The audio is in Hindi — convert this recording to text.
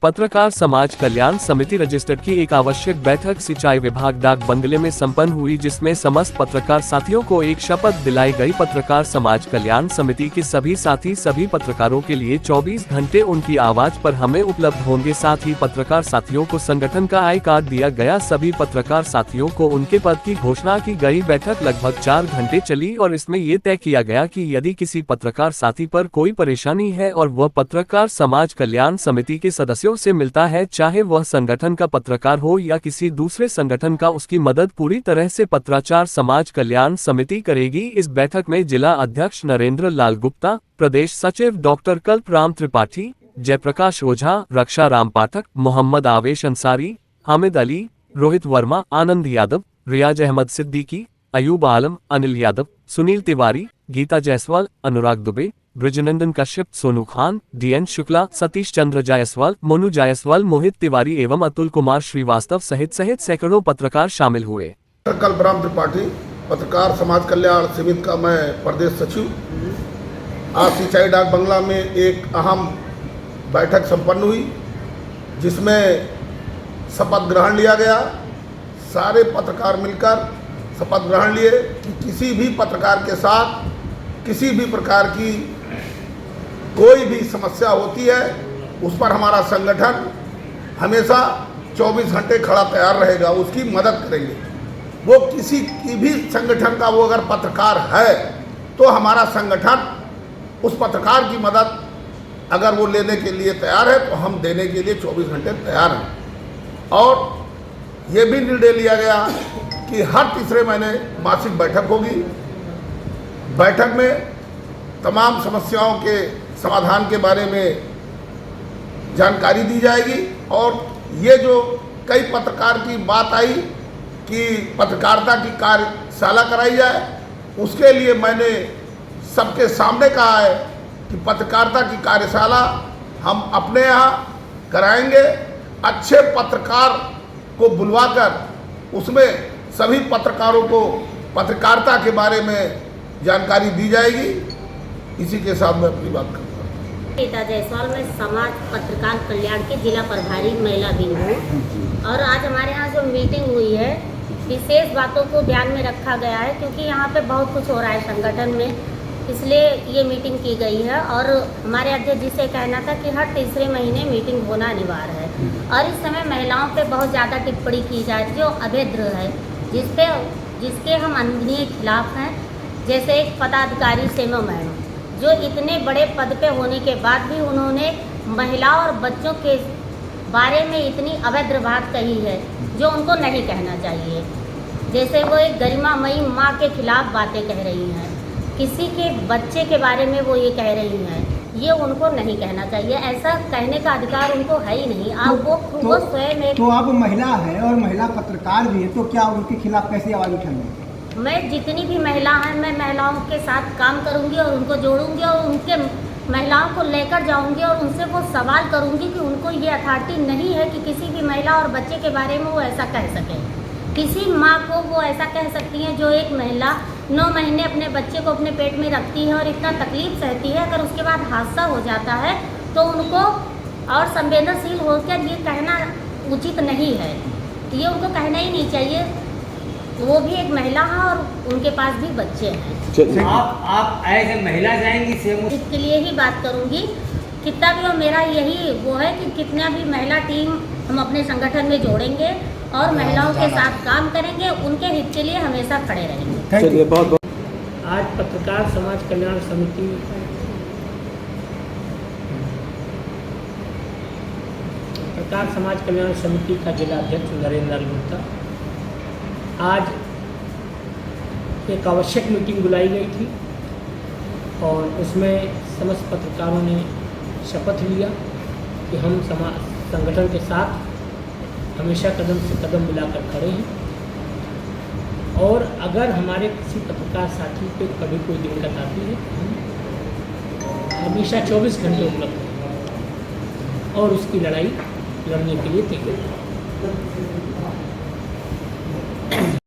पत्रकार समाज कल्याण समिति रजिस्टर्ड की एक आवश्यक बैठक सिंचाई विभाग डाक बंगले में संपन्न हुई, जिसमें समस्त पत्रकार साथियों को एक शपथ दिलाई गई। पत्रकार समाज कल्याण समिति के सभी साथी सभी पत्रकारों के लिए 24 घंटे उनकी आवाज पर हमें उपलब्ध होंगे। साथ ही पत्रकार साथियों को संगठन का आई कार्ड दिया गया। सभी पत्रकार साथियों को उनके पद की घोषणा की गई। बैठक लगभग 4 घंटे चली और इसमें ये तय किया गया कि यदि किसी पत्रकार साथी पर कोई परेशानी है और वह पत्रकार समाज कल्याण समिति के सदस्यों से मिलता है, चाहे वह संगठन का पत्रकार हो या किसी दूसरे संगठन का, उसकी मदद पूरी तरह से पत्राचार समाज कल्याण समिति करेगी। इस बैठक में जिला अध्यक्ष नरेंद्र लाल गुप्ता, प्रदेश सचिव डॉक्टर कल्प राम त्रिपाठी, जयप्रकाश ओझा, रक्षा राम पाठक, मोहम्मद आवेश अंसारी, हामिद अली, रोहित वर्मा, आनंद यादव, रियाज अहमद सिद्दीकी, अयूब आलम, अनिल यादव, सुनील तिवारी, गीता जायसवाल, अनुराग दुबे, ब्रजनंदन कश्यप, सोनू खान, डीएन शुक्ला, सतीश चंद्र जायसवाल, मोनू जायसवाल, मोहित तिवारी एवं अतुल कुमार श्रीवास्तव सहित सैकड़ों पत्रकार शामिल हुए। कल्प राम त्रिपाठी, पत्रकार समाज कल्याण समिति का मैं प्रदेश सचिव। आज सिंचाई डाक बंगला में एक अहम बैठक संपन्न हुई, जिसमें शपथ ग्रहण लिया गया। सारे पत्रकार मिलकर शपथ ग्रहण लिए कि किसी भी पत्रकार के साथ किसी भी प्रकार की कोई भी समस्या होती है, उस पर हमारा संगठन हमेशा 24 घंटे खड़ा तैयार रहेगा, उसकी मदद करेंगे। वो किसी की भी संगठन का वो अगर पत्रकार है तो हमारा संगठन उस पत्रकार की मदद अगर वो लेने के लिए तैयार है तो हम देने के लिए 24 घंटे तैयार हैं। और ये भी निर्णय लिया गया कि हर तीसरे महीने मासिक बैठक होगी। बैठक में तमाम समस्याओं के समाधान के बारे में जानकारी दी जाएगी। और ये जो कई पत्रकार की बात आई कि पत्रकारिता की कार्यशाला कराई जाए, उसके लिए मैंने सबके सामने कहा है कि पत्रकारिता की कार्यशाला हम अपने यहाँ कराएंगे। अच्छे पत्रकार को बुलवाकर उसमें सभी पत्रकारों को पत्रकारिता के बारे में जानकारी दी जाएगी। इसी के साथ मैं अपनी बात करता हूँ। गीता जायसवाल, मैं समाज पत्रकार कल्याण के जिला प्रभारी महिला भी हूँ। और आज हमारे यहाँ जो मीटिंग हुई है, विशेष बातों को ध्यान में रखा गया है, क्योंकि यहाँ पे बहुत कुछ हो रहा है संगठन में, इसलिए ये मीटिंग की गई है। और हमारे अध्यक्ष जी से कहना था कि हर तीसरे महीने मीटिंग होना अनिवार्य है। और इस समय महिलाओं पे बहुत ज़्यादा टिप्पणी की जाए जो अभद्र है, जिसके हम अनुज्ञेय खिलाफ हैं। जैसे एक पदाधिकारी सेमा मैडम, जो इतने बड़े पद पे होने के बाद भी उन्होंने महिला और बच्चों के बारे में इतनी अभद्र बात कही है जो उनको नहीं कहना चाहिए। जैसे वो एक गरिमामयी माँ के खिलाफ बातें कह रही हैं, किसी के बच्चे के बारे में वो ये कह रही हैं, ये उनको नहीं कहना चाहिए। ऐसा कहने का अधिकार उनको है ही नहीं। आप वो स्वयं तो आप महिला है और महिला पत्रकार भी है, तो क्या उनके खिलाफ कैसे आवाज़ उठाएंगे? मैं जितनी भी महिला हैं, मैं महिलाओं के साथ काम करूंगी और उनको जोड़ूंगी और उनके महिलाओं को लेकर जाऊंगी और उनसे वो सवाल करूंगी कि उनको ये अथॉरिटी नहीं है कि किसी भी महिला और बच्चे के बारे में वो ऐसा कह सकें। किसी माँ को वो ऐसा कह सकती हैं जो एक महिला 9 महीने अपने बच्चे को अपने पेट में रखती है और इतना तकलीफ सहती है, अगर उसके बाद हादसा हो जाता है तो उनको और संवेदनशील होकर ये कहना उचित नहीं है। ये उनको कहना ही नहीं चाहिए। वो भी एक महिला है और उनके पास भी बच्चे हैं। आप एज ए महिला जाएंगी इसके लिए ही बात करूंगी। कितना भी, और मेरा यही वो है कि कितना भी महिला टीम हम अपने संगठन में जोड़ेंगे और महिलाओं के साथ काम करेंगे, उनके हित के लिए हमेशा खड़े रहेंगे। चलिए, बहुत आज पत्रकार समाज कल्याण समिति का जिला अध्यक्ष नरेंद्र लाल गुप्ता, आज एक आवश्यक मीटिंग बुलाई गई थी और उसमें समस्त पत्रकारों ने शपथ लिया कि हम संगठन के साथ हमेशा कदम से कदम मिलाकर खड़े हैं। और अगर हमारे किसी पत्रकार साथी पे कभी कोई दिक्कत आती है, हम हमेशा 24 घंटे उपलब्ध हैं और उसकी लड़ाई लड़ने के लिए तैयार हैं।